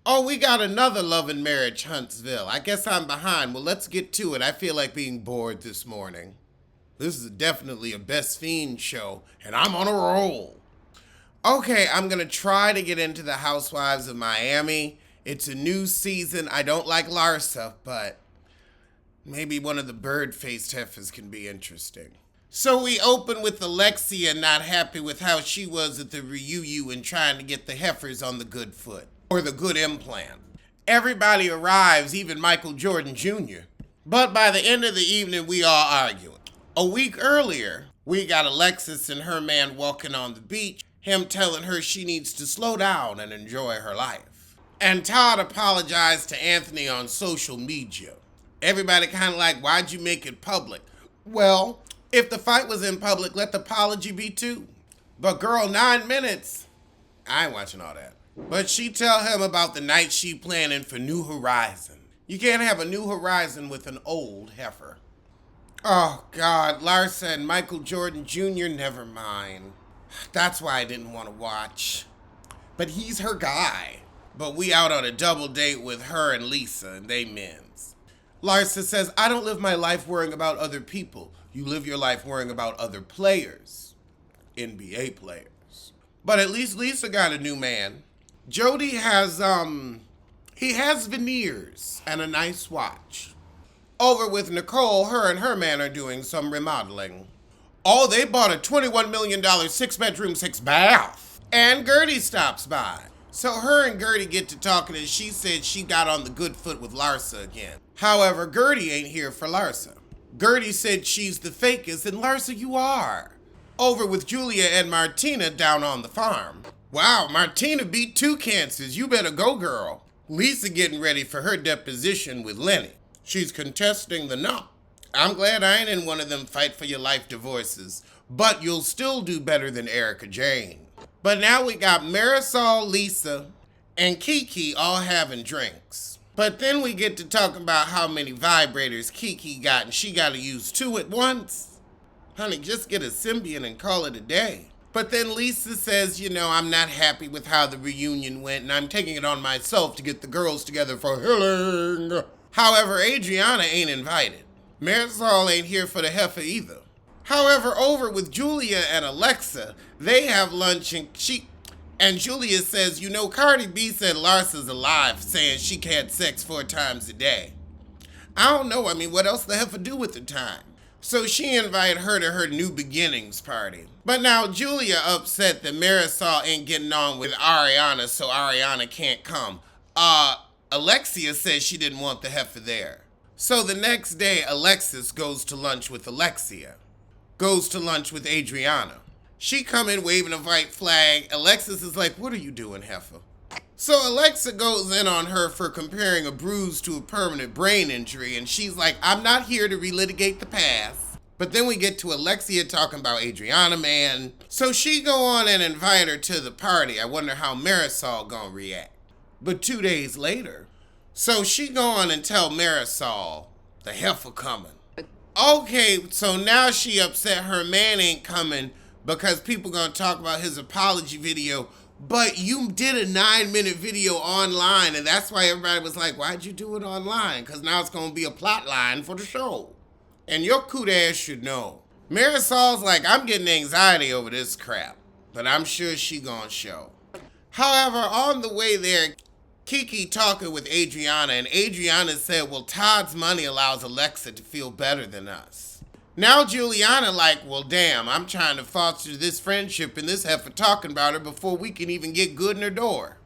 Oh, we got another Love and Marriage Huntsville. I guess I'm behind. Well, let's get to it. I feel like being bored this morning. This is definitely a Best Fiend show, and I'm on a roll. Okay, I'm gonna try to get into the Housewives of Miami. It's a new season. I don't like Larsa, but maybe one of the bird-faced heifers can be interesting. So we open with Alexia not happy with how she was at the reunion and trying to get the heifers on the good foot, or the good implant. Everybody arrives, even Michael Jordan Jr. But by the end of the evening, we all arguing. A week earlier, we got Alexis and her man walking on the beach, him telling her she needs to slow down and enjoy her life. And Todd apologized to Anthony on social media. Everybody kind of like, why'd you make it public? Well, if the fight was in public, let the apology be too. But girl, 9 minutes. I ain't watching all that. But she tell him about the night she planning for New Horizon. You can't have a New Horizon with an old heifer. Oh God, Larsa and Michael Jordan Jr., never mind. That's why I didn't want to watch. But he's her guy. But we out on a double date with her and Lisa, and they men's. Larsa says, I don't live my life worrying about other people. You live your life worrying about other players. NBA players. But at least Lisa got a new man. Jody has, he has veneers and a nice watch. Over with Nicole, her and her man are doing some remodeling. Oh, they bought a $21 million 6-bedroom, 6-bath. And Gertie stops by. So her and Gertie get to talking and she said she got on the good foot with Larsa again. However, Gertie ain't here for Larsa. Gertie said she's the fakest, and Larsa, you are. Over with Julia and Martina down on the farm. Wow, Martina beat 2 cancers. You better go, girl. Lisa getting ready for her deposition with Lenny. She's contesting the no. I'm glad I ain't in one of them fight for your life divorces, but you'll still do better than Erica Jane. But now we got Marisol, Lisa, and Kiki all having drinks. But then we get to talk about how many vibrators Kiki got, and she got to use 2 at once. Honey, just get a Symbian and call it a day. But then Lisa says, I'm not happy with how the reunion went, and I'm taking it on myself to get the girls together for healing. However, Adriana ain't invited. Marisol ain't here for the heifer either. However, over with Julia and Alexa, they have lunch and Julia says, Cardi B said Larsa's alive, saying she had sex 4 times a day. I don't know, what else the heifer do with the time? So she invited her to her new beginnings party. But now Julia upset that Marisol ain't getting on with Ariana, so Ariana can't come. Alexia says she didn't want the heifer there. So the next day, Alexis goes to lunch with Alexia. Goes to lunch with Adriana. She come in waving a white flag. Alexis is like, what are you doing, heifer? So Alexa goes in on her for comparing a bruise to a permanent brain injury, and she's like, I'm not here to relitigate the past. But then we get to Alexia talking about Adriana, man. So she go on and invite her to the party. I wonder how Marisol gonna react. But 2 days later, so she go on and tell Marisol, the heifer coming. Okay, so now she upset her man ain't coming because people gonna talk about his apology video, but you did a 9-minute video online, and that's why everybody was like, why'd you do it online? Because now it's gonna be a plot line for the show. And your coot ass should know. Marisol's like, I'm getting anxiety over this crap, but I'm sure she gonna show. However, on the way there, Kiki talking with Adriana, and Adriana said, well, Todd's money allows Alexa to feel better than us. Now Juliana like, well, damn, I'm trying to foster this friendship and this heifer talking about her before we can even get good in her door.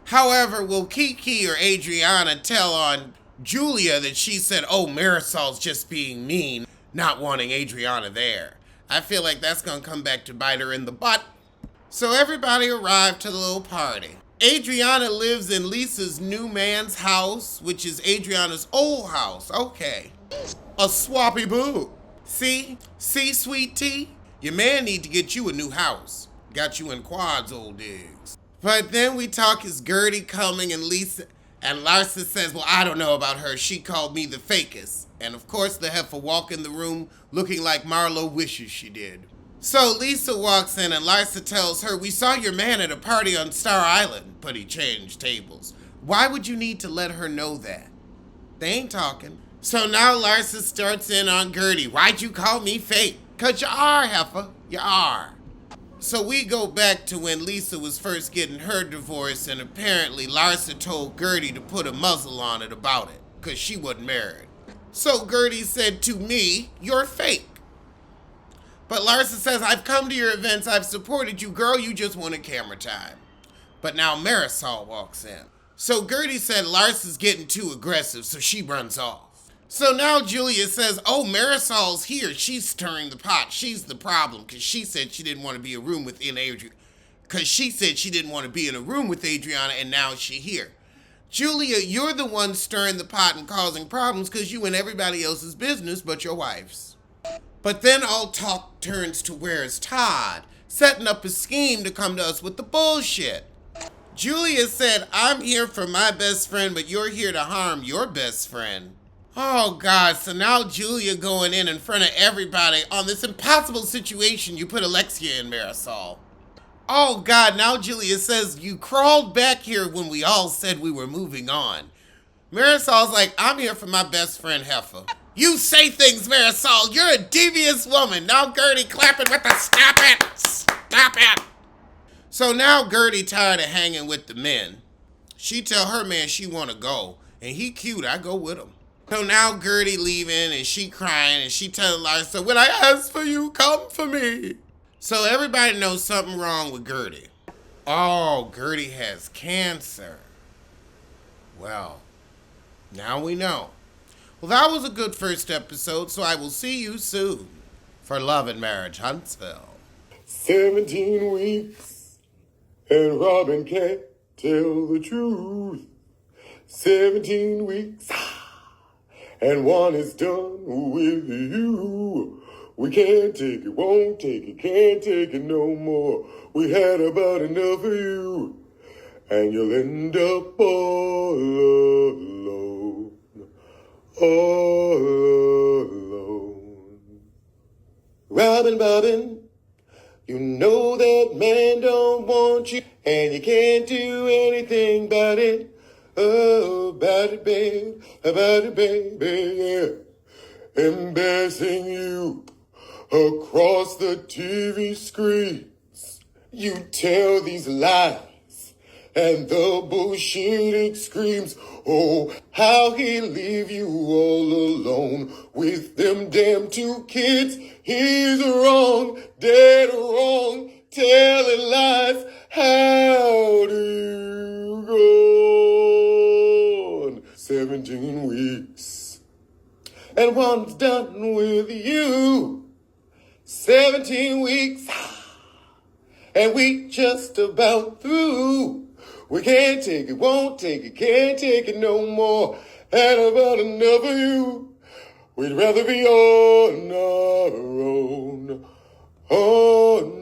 However, will Kiki or Adriana tell on Julia that she said, oh, Marisol's just being mean, not wanting Adriana there? I feel like that's gonna come back to bite her in the butt. So everybody arrived to the little party. Adriana lives in Lisa's new man's house, which is Adriana's old house. Okay. A swappy boo. See, sweet tea? Your man need to get you a new house. Got you in quads, old digs. But then we talk is Gertie coming and Lisa, and Larsa says, well, I don't know about her. She called me the fakest. And of course the heifer walk in the room looking like Marlo wishes she did. So Lisa walks in and Larsa tells her, we saw your man at a party on Star Island, but he changed tables. Why would you need to let her know that? They ain't talking. So now Larsa starts in on Gertie. Why'd you call me fake? 'Cause you are, heifer. You are. So we go back to when Lisa was first getting her divorce, and apparently Larsa told Gertie to put a muzzle on it about it, 'cause she wasn't married. So Gertie said to me, you're fake. But Larsa says, I've come to your events, I've supported you, girl, you just wanted camera time. But now Marisol walks in. So Gertie said Larsa's getting too aggressive, so she runs off. So now Julia says, oh, Marisol's here. She's stirring the pot. She's the problem, because she said she didn't want to be in a room with Adriana. Because she said she didn't want to be in a room with Adriana, and now she's here. Julia, you're the one stirring the pot and causing problems because you in everybody else's business but your wife's. But then all talk turns to where's Todd, setting up a scheme to come to us with the bullshit. Julia said, I'm here for my best friend, but you're here to harm your best friend. Oh, God, so now Julia going in front of everybody on this impossible situation you put Alexia and Marisol. Oh, God, now Julia says, you crawled back here when we all said we were moving on. Marisol's like, I'm here for my best friend, Heifer. You say things, Marisol. You're a devious woman. Now Gertie clapping with the stop it. Stop it. So now Gertie tired of hanging with the men. She tell her man she want to go, and he cute. I go with him. So now Gertie leaving, and she crying, and she telling Larsa, when I ask for you, come for me. So everybody knows something wrong with Gertie. Oh, Gertie has cancer. Well, now we know. Well, that was a good first episode, so I will see you soon for Love and Marriage Huntsville. 17 weeks, and Robin can't tell the truth. 17 weeks, and one is done with you. We can't take it, won't take it, can't take it no more. We had about enough of you, and you'll end up all alone, all alone. Robin, you know that man don't want you, and you can't do anything about it. Oh, about it, baby, yeah. Embarrassing you across the TV screens. You tell these lies, and the bullshit it screams. Oh, how he'll leave you all alone with them damn 2 kids. He's wrong, dead wrong, telling lies. How do you go on? 17 weeks, and one's done with you. 17 weeks, and we just about through. We can't take it, won't take it, can't take it no more. Had about enough of you. We'd rather be on our own. On